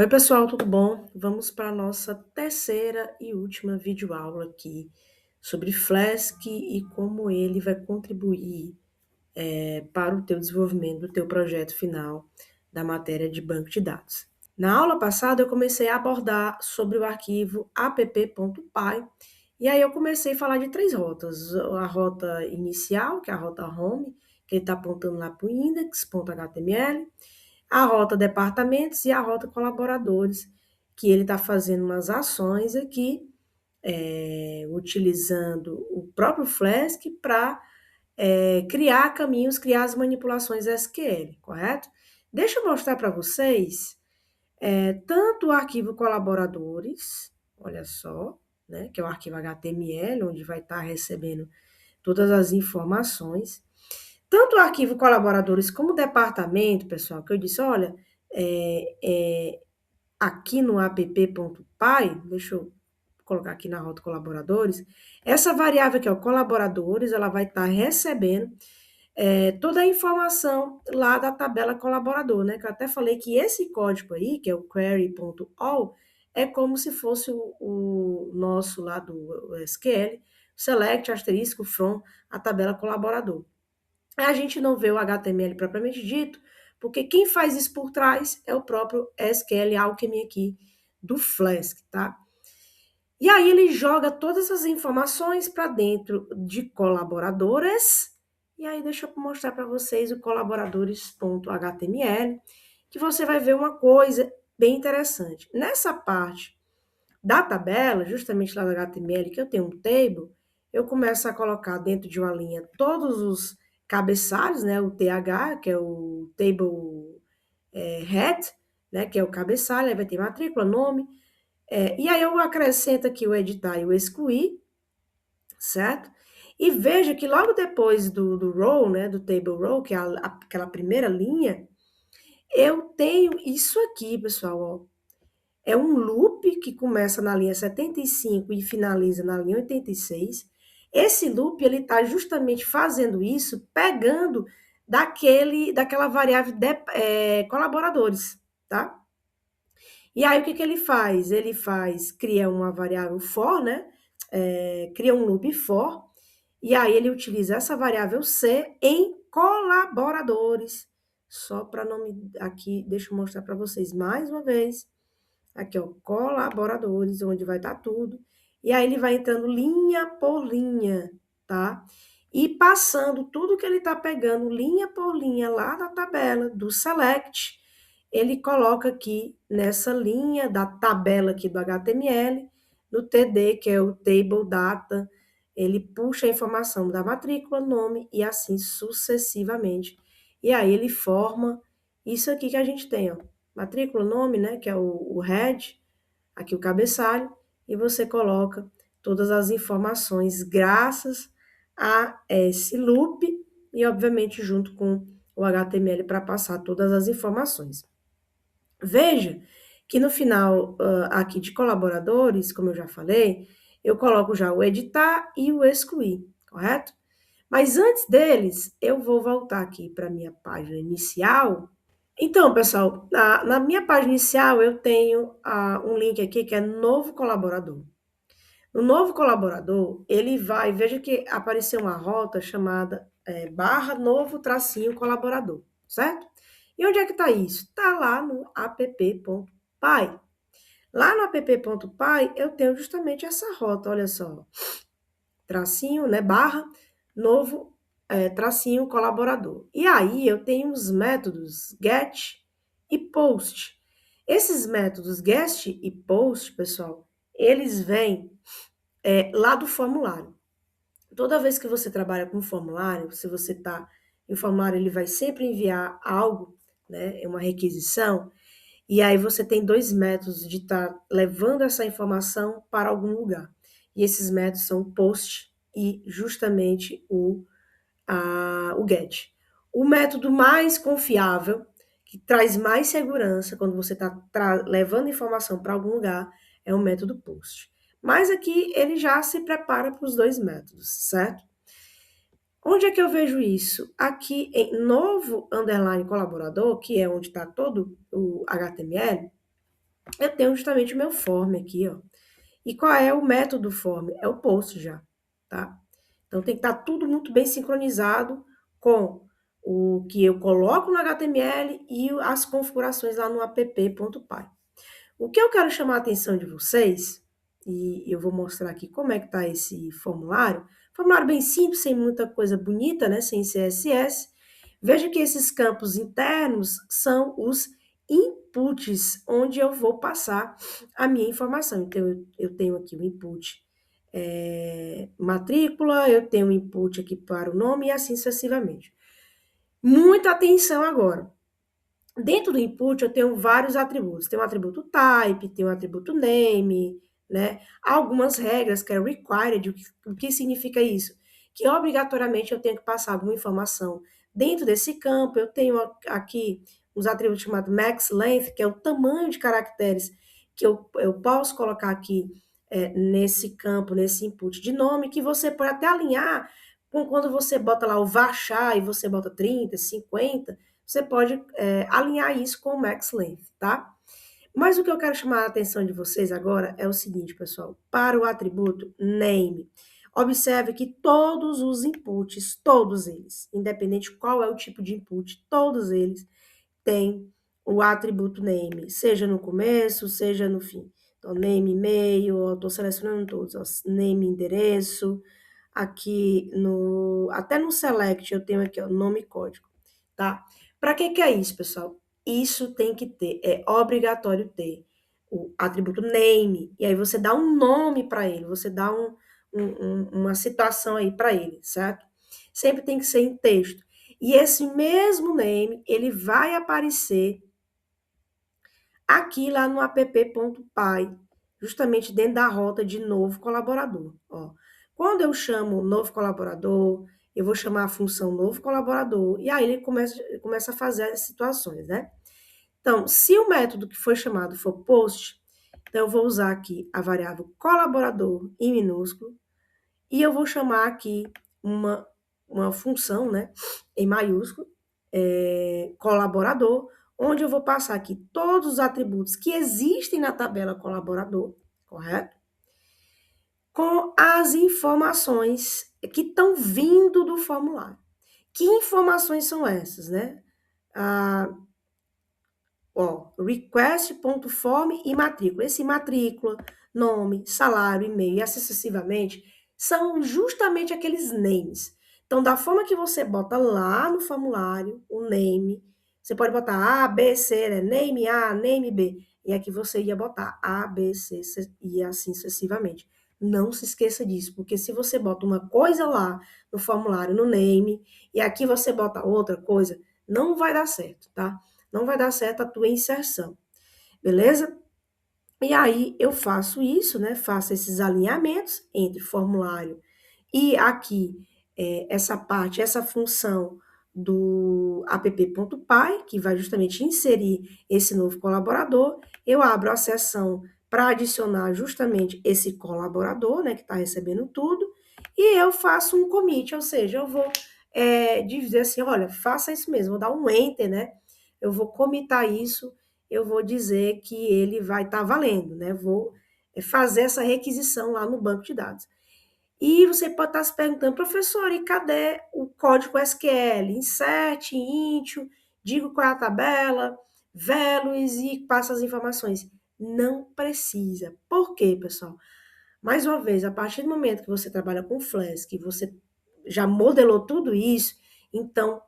Oi, pessoal, tudo bom? Vamos para a nossa terceira e última videoaula aqui sobre Flask e como ele vai contribuir para o teu desenvolvimento do teu projeto final da matéria de banco de dados. Na aula passada, eu comecei a abordar sobre o arquivo app.py e aí eu comecei a falar de três rotas. A rota inicial, que é a rota home, que ele está apontando lá para o index.html, a rota departamentos e a rota colaboradores, que ele está fazendo umas ações aqui, utilizando o próprio Flask para criar caminhos, criar as manipulações SQL, correto? Deixa eu mostrar para vocês tanto o arquivo colaboradores, olha só, né, que é o arquivo HTML, onde vai estar recebendo todas as informações, tanto o arquivo colaboradores como o departamento, pessoal, que eu disse, olha, é, é, aqui no app.py, deixa eu colocar aqui na rota colaboradores, essa variável que é o colaboradores, ela vai estar recebendo toda a informação lá da tabela colaborador, né? Que eu até falei que esse código aí, que é o query.all, é como se fosse o nosso lá do SQL, select asterisco from a tabela colaborador. A gente não vê o HTML propriamente dito, porque quem faz isso por trás é o próprio SQL Alchemy aqui do Flask, tá? E aí ele joga todas as informações para dentro de colaboradores. E aí deixa eu mostrar para vocês o colaboradores.html, que você vai ver uma coisa bem interessante. Nessa parte da tabela, justamente lá no HTML, que eu tenho um table, eu começo a colocar dentro de uma linha todos os cabeçalhos, né? O TH, que é o table head, né? Que é o cabeçalho, aí vai ter matrícula, nome, e aí eu acrescento aqui o editar e o excluir, certo? E veja que logo depois do row, né, do table row, que é aquela primeira linha, eu tenho isso aqui, pessoal, ó. É um loop que começa na linha 75 e finaliza na linha 86. Esse loop, ele está justamente fazendo isso, pegando daquela variável de colaboradores, tá? E aí, o que ele faz? Cria uma variável for, né? Cria um loop for, e aí ele utiliza essa variável C em colaboradores. Só para não me... Aqui, deixa eu mostrar para vocês mais uma vez. Aqui, ó, colaboradores, onde vai estar tudo. E aí ele vai entrando linha por linha, tá? E passando tudo que ele está pegando, linha por linha, lá na tabela do select, ele coloca aqui nessa linha da tabela aqui do HTML, no TD, que é o Table Data, ele puxa a informação da matrícula, nome e assim sucessivamente. E aí ele forma isso aqui que a gente tem, ó. Matrícula, nome, né, que é o head, aqui o cabeçalho, e você coloca todas as informações graças a esse loop e, obviamente, junto com o HTML para passar todas as informações. Veja que no final aqui de colaboradores, como eu já falei, eu coloco já o editar e o excluir, correto? Mas antes deles, eu vou voltar aqui para a minha página inicial. Então, pessoal, na minha página inicial eu tenho um link aqui que é novo colaborador. No novo colaborador, ele vai, veja que apareceu uma rota chamada barra novo tracinho colaborador, certo? E onde é que está isso? Está lá no app.py. Lá no app.py eu tenho justamente essa rota, olha só. Tracinho, né, barra, novo tracinho colaborador. E aí eu tenho os métodos get e post. Esses métodos get e post, pessoal, eles vêm lá do formulário. Toda vez que você trabalha com formulário, se você está em formulário, ele vai sempre enviar algo, né, uma requisição, e aí você tem dois métodos de estar levando essa informação para algum lugar. E esses métodos são o post e justamente o get. O método mais confiável, que traz mais segurança quando você está levando informação para algum lugar, é o método post. Mas aqui ele já se prepara para os dois métodos, certo? Onde é que eu vejo isso? Aqui em novo underline colaborador, que é onde está todo o HTML, eu tenho justamente o meu form aqui, ó. E qual é o método form? É o post já, tá? Então tem que estar tudo muito bem sincronizado com o que eu coloco no HTML e as configurações lá no app.py. O que eu quero chamar a atenção de vocês, e eu vou mostrar aqui como é que está esse formulário. Formulário bem simples, sem muita coisa bonita, né? Sem CSS. Veja que esses campos internos são os inputs, onde eu vou passar a minha informação. Então, eu tenho aqui o input matrícula, eu tenho o input aqui para o nome e assim sucessivamente. Muita atenção agora. Dentro do input, eu tenho vários atributos. Tem o atributo type, tem o atributo name, né? Há algumas regras que é required. O que significa isso? Que obrigatoriamente eu tenho que passar alguma informação dentro desse campo. Eu tenho aqui uns atributos chamados max length, que é o tamanho de caracteres que eu posso colocar aqui nesse campo, nesse input de nome, que você pode até alinhar com quando você bota lá o varchar e você bota 30, 50, você pode alinhar isso com o max length, tá? Mas o que eu quero chamar a atenção de vocês agora é o seguinte, pessoal. Para o atributo name, observe que todos os inputs, todos eles, independente qual é o tipo de input, todos eles têm o atributo name, seja no começo, seja no fim. Então, name e-mail, eu estou selecionando todos, ó, name endereço, aqui até no select eu tenho aqui, ó, nome e código, tá? Para que é isso, pessoal? Isso tem que ter, é obrigatório ter o atributo name, e aí você dá um nome para ele, você dá uma situação aí para ele, certo? Sempre tem que ser em texto. E esse mesmo name, ele vai aparecer aqui lá no app.py, justamente dentro da rota de novo colaborador. Ó. Quando eu chamo novo colaborador, eu vou chamar a função novo colaborador, e aí ele começa a fazer as situações, né? Então, se o método que foi chamado for post, então eu vou usar aqui a variável colaborador em minúsculo, e eu vou chamar aqui uma função, né, em maiúsculo, colaborador, onde eu vou passar aqui todos os atributos que existem na tabela colaborador, correto? Com as informações que estão vindo do formulário. Que informações são essas, né? Request.form e matrícula. Esse matrícula, nome, salário, e-mail e assim sucessivamente são justamente aqueles names. Então, da forma que você bota lá no formulário o name, você pode botar A, B, C, né? Name A, name B. E aqui você ia botar A, B, C e assim sucessivamente. Não se esqueça disso, porque se você bota uma coisa lá no formulário, no name, e aqui você bota outra coisa, não vai dar certo, tá? Não vai dar certo a tua inserção, beleza? E aí eu faço isso, né? Faço esses alinhamentos entre formulário e aqui essa parte, essa função do app.py, que vai justamente inserir esse novo colaborador. Eu abro a seção para adicionar justamente esse colaborador, né, que está recebendo tudo, e eu faço um commit, ou seja, eu vou dizer assim, olha, faça isso mesmo, vou dar um enter, né? Eu vou comitar isso, eu vou dizer que ele vai estar valendo, né? Vou fazer essa requisição lá no banco de dados. E você pode estar se perguntando, professor, e cadê o código SQL? Insert, intio, digo qual é a tabela, values e passa as informações. Não precisa. Por quê, pessoal? Mais uma vez, a partir do momento que você trabalha com Flask, que você já modelou tudo isso, então,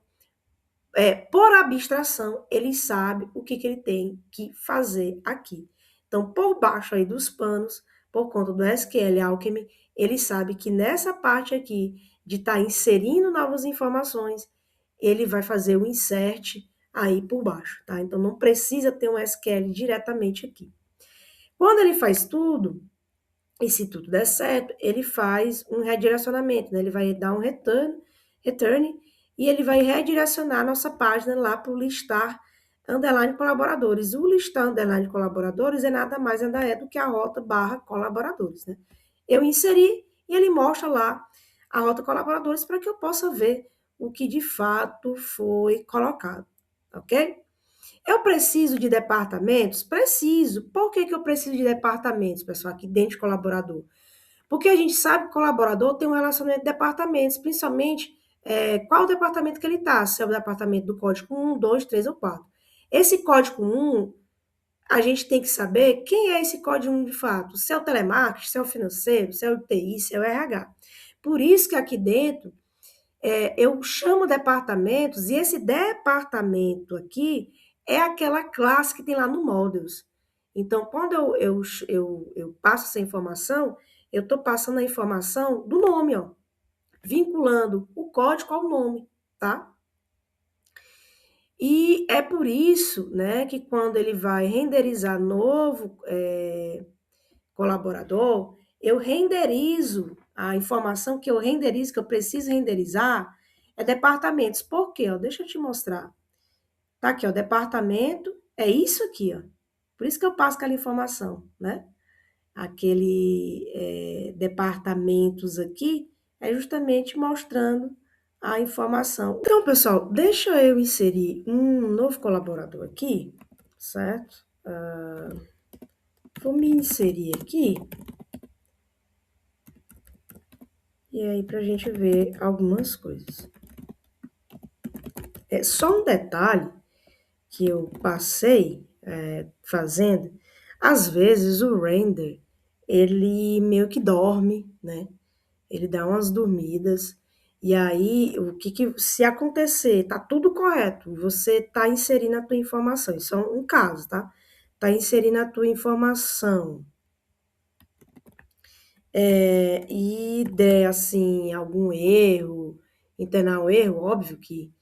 por abstração, ele sabe o que ele tem que fazer aqui. Então, por baixo aí dos panos, por conta do SQL Alchemy, ele sabe que nessa parte aqui de estar inserindo novas informações, ele vai fazer o insert aí por baixo, tá? Então, não precisa ter um SQL diretamente aqui. Quando ele faz tudo, e se tudo der certo, ele faz um redirecionamento, né? Ele vai dar um return e ele vai redirecionar a nossa página lá para o listar underline colaboradores. O listar underline colaboradores é nada mais nada é do que a rota barra colaboradores, né? Eu inseri e ele mostra lá a rota colaboradores para que eu possa ver o que de fato foi colocado, ok? Eu preciso de departamentos? Preciso. Por que que eu preciso de departamentos, pessoal, aqui dentro de colaborador? Porque a gente sabe que o colaborador tem um relacionamento de departamentos, principalmente qual o departamento que ele está, se é o departamento do código 1, 2, 3 ou 4. Esse código 1, a gente tem que saber quem é esse código 1 de fato, se é o telemarketing, se é o financeiro, se é o TI, se é o RH. Por isso que aqui dentro eu chamo departamentos, e esse departamento aqui é aquela classe que tem lá no Models. Então, quando eu passo essa informação, eu estou passando a informação do nome, ó, vinculando o código ao nome, tá? E é por isso, né, que quando ele vai renderizar novo colaborador, eu renderizo a informação que eu renderizo, que eu preciso renderizar, é departamentos. Por quê? Ó, deixa eu te mostrar. Tá aqui, ó, departamento, é isso aqui, ó. Por isso que eu passo aquela informação, né? Aquele departamentos aqui é justamente mostrando a informação. Então, pessoal, deixa eu inserir um novo colaborador aqui, certo? Vou me inserir aqui. E aí, para a gente ver algumas coisas. É só um detalhe que eu passei fazendo. Às vezes o render, ele meio que dorme, né? Ele dá umas dormidas. E aí, o que se acontecer, tá tudo correto, você tá inserindo a tua informação. Isso é um caso, tá? Tá inserindo a tua informação e der, assim, algum erro, internar um erro, óbvio que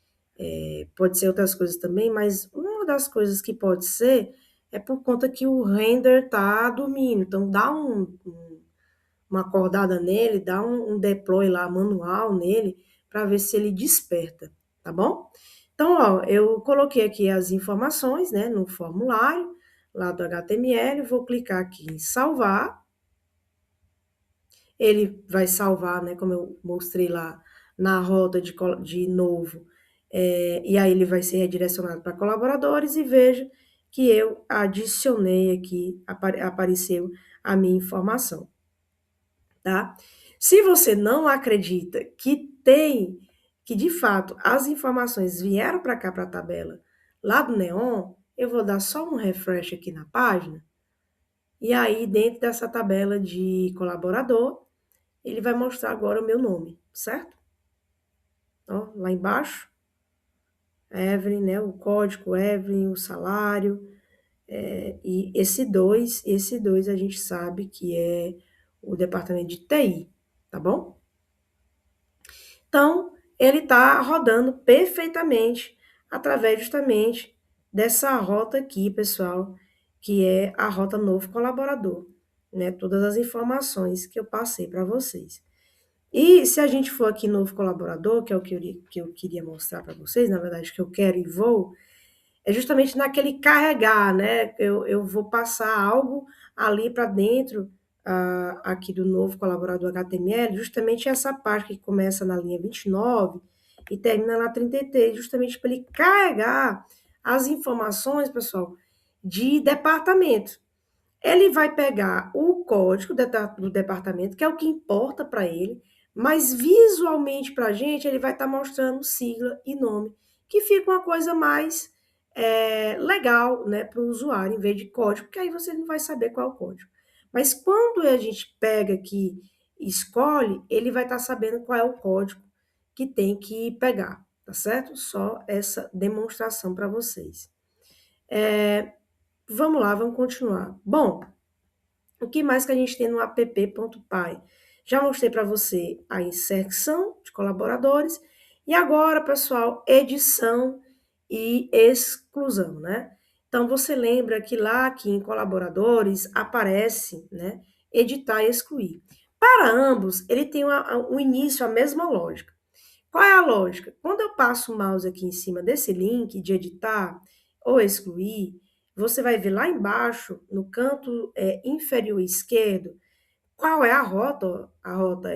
pode ser outras coisas também, mas uma das coisas que pode ser é por conta que o render tá dormindo. Então, dá uma acordada nele, dá um deploy lá manual nele, para ver se ele desperta, tá bom? Então, ó, eu coloquei aqui as informações, né, no formulário, lá do HTML, vou clicar aqui em salvar. Ele vai salvar, né, como eu mostrei lá na roda de novo, e aí ele vai ser redirecionado para colaboradores e veja que eu adicionei aqui, apareceu a minha informação, tá? Se você não acredita que de fato as informações vieram para cá para a tabela lá do Neon, eu vou dar só um refresh aqui na página, e aí dentro dessa tabela de colaborador, ele vai mostrar agora o meu nome, certo? Ó, lá embaixo, Evelyn, né? O código Evelyn, o salário, e esse dois a gente sabe que é o departamento de TI, tá bom? Então, ele está rodando perfeitamente através justamente dessa rota aqui, pessoal, que é a rota novo colaborador, né? Todas as informações que eu passei para vocês. E se a gente for aqui novo colaborador, que é o que eu queria mostrar para vocês, na verdade, que eu quero e vou, é justamente naquele carregar, né? Eu vou passar algo ali para dentro aqui do novo colaborador HTML, justamente essa parte que começa na linha 29 e termina na 33, justamente para ele carregar as informações, pessoal, de departamento. Ele vai pegar o código do departamento, que é o que importa para ele, mas visualmente para a gente, ele vai estar mostrando sigla e nome, que fica uma coisa mais legal, né, para o usuário, em vez de código, porque aí você não vai saber qual é o código. Mas quando a gente pega aqui e escolhe, ele vai estar sabendo qual é o código que tem que pegar, tá certo? Só essa demonstração para vocês. Vamos lá, vamos continuar. Bom, o que mais que a gente tem no app.py? Já mostrei para você a inserção de colaboradores e agora, pessoal, edição e exclusão, né? Então, você lembra que lá aqui em colaboradores aparece, né, editar e excluir. Para ambos, ele tem o início, a mesma lógica. Qual é a lógica? Quando eu passo o mouse aqui em cima desse link de editar ou excluir, você vai ver lá embaixo, no canto inferior esquerdo, qual é a rota? Ó. A rota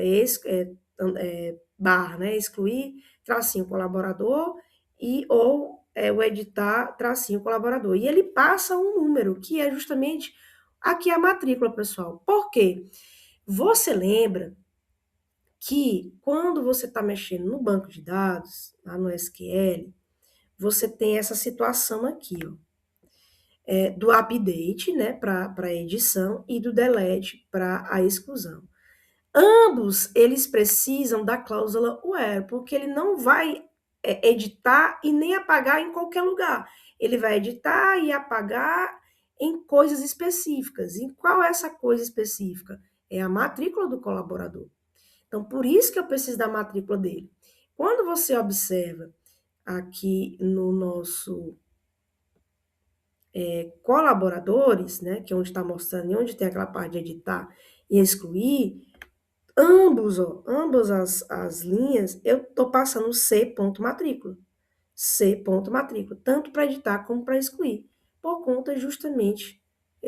barra, né? Excluir, tracinho colaborador e ou o editar tracinho colaborador. E ele passa um número, que é justamente aqui a matrícula, pessoal. Por quê? Você lembra que quando você está mexendo no banco de dados, lá no SQL, você tem essa situação aqui, ó, do update, né, para edição, e do delete para a exclusão. Ambos, eles precisam da cláusula where, porque ele não vai editar e nem apagar em qualquer lugar. Ele vai editar e apagar em coisas específicas. E qual é essa coisa específica? É a matrícula do colaborador. Então, por isso que eu preciso da matrícula dele. Quando você observa aqui no nosso colaboradores, né, que é onde está mostrando e onde tem aquela parte de editar e excluir, ambas as linhas, eu estou passando C.matrícula. C.matrícula, tanto para editar como para excluir, por conta justamente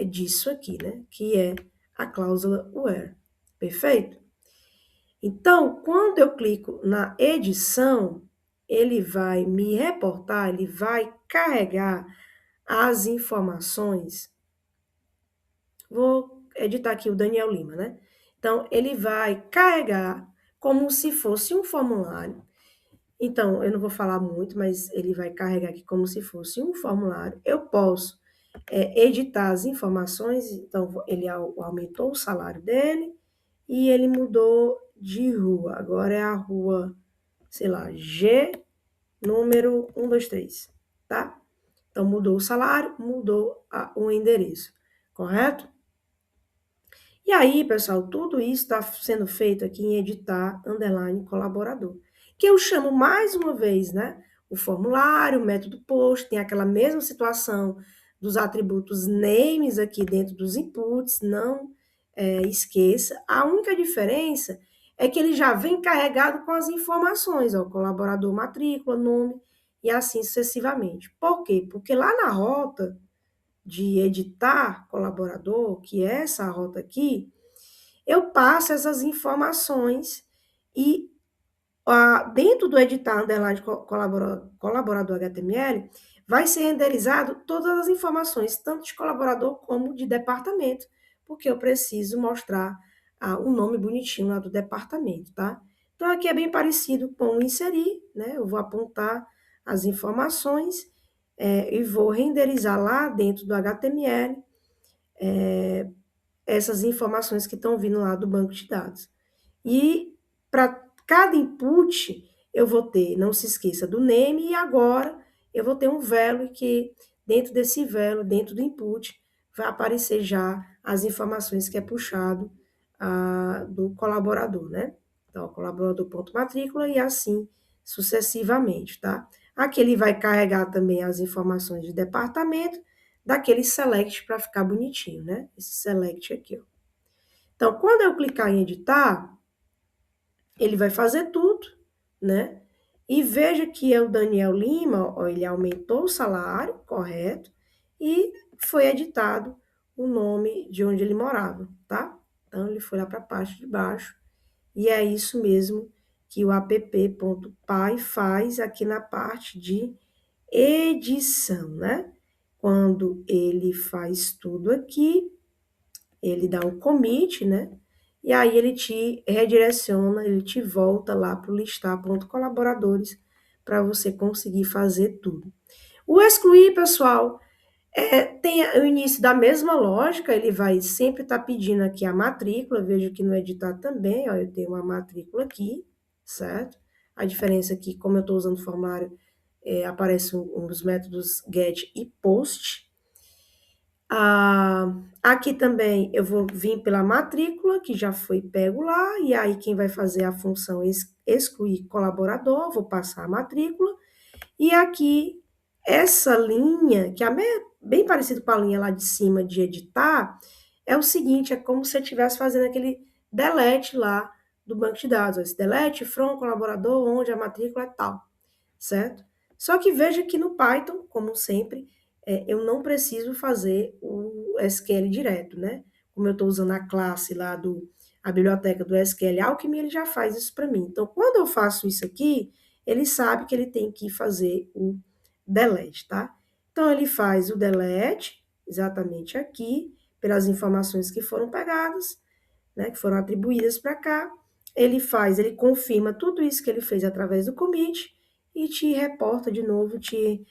disso aqui, né? Que é a cláusula where. Perfeito? Então, quando eu clico na edição, ele vai me reportar, ele vai carregar as informações. Vou editar aqui o Daniel Lima, né? Então, ele vai carregar como se fosse um formulário. Então, eu não vou falar muito, mas ele vai carregar aqui como se fosse um formulário. Eu posso editar as informações, então ele aumentou o salário dele e ele mudou de rua. Agora é a rua, sei lá, G, número 123, tá? Então, mudou o salário, mudou o endereço, correto? E aí, pessoal, tudo isso está sendo feito aqui em editar, underline, colaborador. Que eu chamo mais uma vez, né? O formulário, o método post, tem aquela mesma situação dos atributos names aqui dentro dos inputs, não esqueça. A única diferença é que ele já vem carregado com as informações, ó, colaborador, matrícula, nome e assim sucessivamente. Por quê? Porque lá na rota de editar colaborador, que é essa rota aqui, eu passo essas informações e dentro do editar underline colaborador HTML, vai ser renderizado todas as informações, tanto de colaborador como de departamento, porque eu preciso mostrar o nome bonitinho lá do departamento, tá? Então, aqui é bem parecido com o inserir, né? Eu vou apontar as informações e vou renderizar lá dentro do HTML essas informações que estão vindo lá do banco de dados. E para cada input, eu vou ter, não se esqueça do name, e agora eu vou ter um value que, dentro desse value, dentro do input, vai aparecer já as informações que é puxado do colaborador, né? Então, colaborador.matrícula e assim sucessivamente, tá? Aqui ele vai carregar também as informações de departamento, daquele select para ficar bonitinho, né? Esse select aqui, ó. Então, quando eu clicar em editar, ele vai fazer tudo, né? E veja que é o Daniel Lima, ó, ele aumentou o salário, correto, e foi editado o nome de onde ele morava, tá? Então, ele foi lá para a parte de baixo, e é isso mesmo que o app.py faz aqui na parte de edição, né? Quando ele faz tudo aqui, ele dá um commit, né? E aí ele te redireciona, ele te volta lá para o listar.colaboradores para você conseguir fazer tudo. O excluir, pessoal, tem o início da mesma lógica, ele vai sempre estar pedindo aqui a matrícula, vejo que no editar também, ó, eu tenho uma matrícula aqui, certo? A diferença aqui, como eu estou usando o formulário, aparecem os métodos get e post. Aqui também eu vou vir pela matrícula, que já foi pego lá, e aí quem vai fazer a função excluir colaborador, vou passar a matrícula, e aqui essa linha, que é bem parecido com a linha lá de cima de editar, é o seguinte, é como se você estivesse fazendo aquele delete lá do banco de dados, esse delete from colaborador, onde a matrícula é tal, certo? Só que veja que no Python, como sempre, eu não preciso fazer o SQL direto, né? Como eu estou usando a classe lá a biblioteca do SQL Alchemy, ele já faz isso para mim. Então, quando eu faço isso aqui, ele sabe que ele tem que fazer delete, tá? Então, ele faz o delete, exatamente aqui, pelas informações que foram pegadas, né, que foram atribuídas para cá. Ele confirma tudo isso que ele fez através do commit e te reporta de novo, te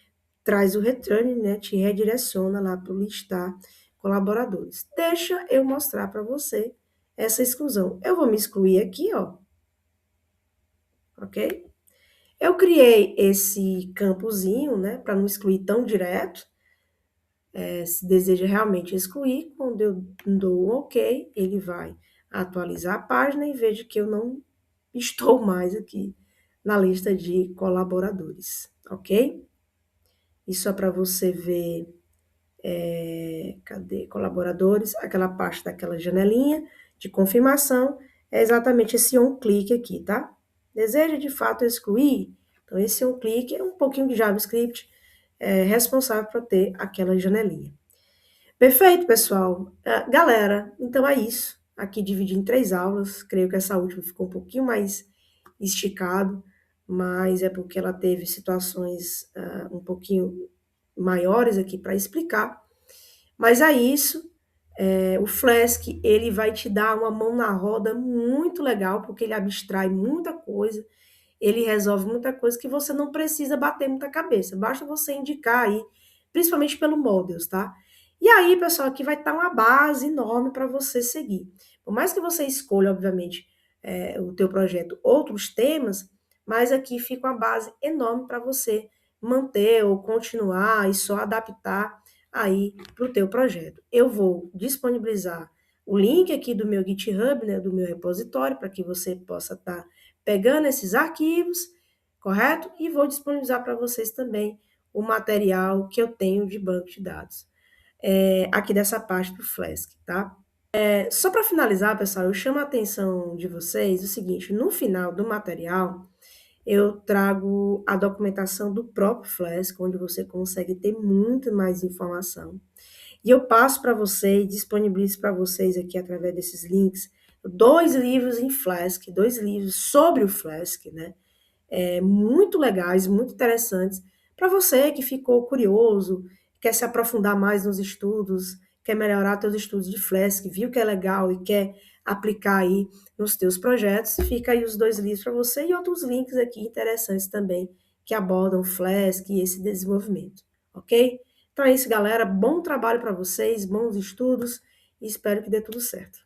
traz o return, né, te redireciona lá para o listar colaboradores. Deixa eu mostrar para você essa exclusão. Eu vou me excluir aqui, ó, ok? Eu criei esse campozinho, né, para não excluir tão direto. Se deseja realmente excluir, quando eu dou um OK, ele vai atualizar a página e veja que eu não estou mais aqui na lista de colaboradores, ok? Isso é para você ver, cadê colaboradores? Aquela parte daquela janelinha de confirmação é exatamente esse on-click aqui, tá? Deseja de fato excluir? Então, esse on-click é um pouquinho de JavaScript responsável por ter aquela janelinha. Perfeito, pessoal. Galera, então é isso. Aqui dividi em 3 aulas. Creio que essa última ficou um pouquinho mais esticado, mas é porque ela teve situações um pouquinho maiores aqui para explicar. Mas é isso. O Flask, ele vai te dar uma mão na roda muito legal, porque ele abstrai muita coisa, ele resolve muita coisa que você não precisa bater muita cabeça. Basta você indicar aí, principalmente pelo Models, tá? E aí, pessoal, aqui vai estar uma base enorme para você seguir. Por mais que você escolha, obviamente, o teu projeto outros temas, mas aqui fica uma base enorme para você manter ou continuar e só adaptar aí para o teu projeto. Eu vou disponibilizar o link aqui do meu GitHub, né, do meu repositório, para que você possa estar pegando esses arquivos, correto? E vou disponibilizar para vocês também o material que eu tenho de banco de dados, aqui dessa parte do Flask, tá? Só para finalizar, pessoal, eu chamo a atenção de vocês o seguinte: no final do material, eu trago a documentação do próprio Flask, onde você consegue ter muito mais informação. E eu passo para vocês, disponibilizo para vocês aqui através desses links, 2 livros em Flask, 2 livros sobre o Flask, né? Muito legais, muito interessantes, para você que ficou curioso, quer se aprofundar mais nos estudos, quer melhorar seus estudos de Flask, viu que é legal e quer aplicar aí nos teus projetos, fica aí os 2 livros para você e outros links aqui interessantes também que abordam Flask e esse desenvolvimento, ok? Então é isso, galera. Bom trabalho para vocês, bons estudos e espero que dê tudo certo.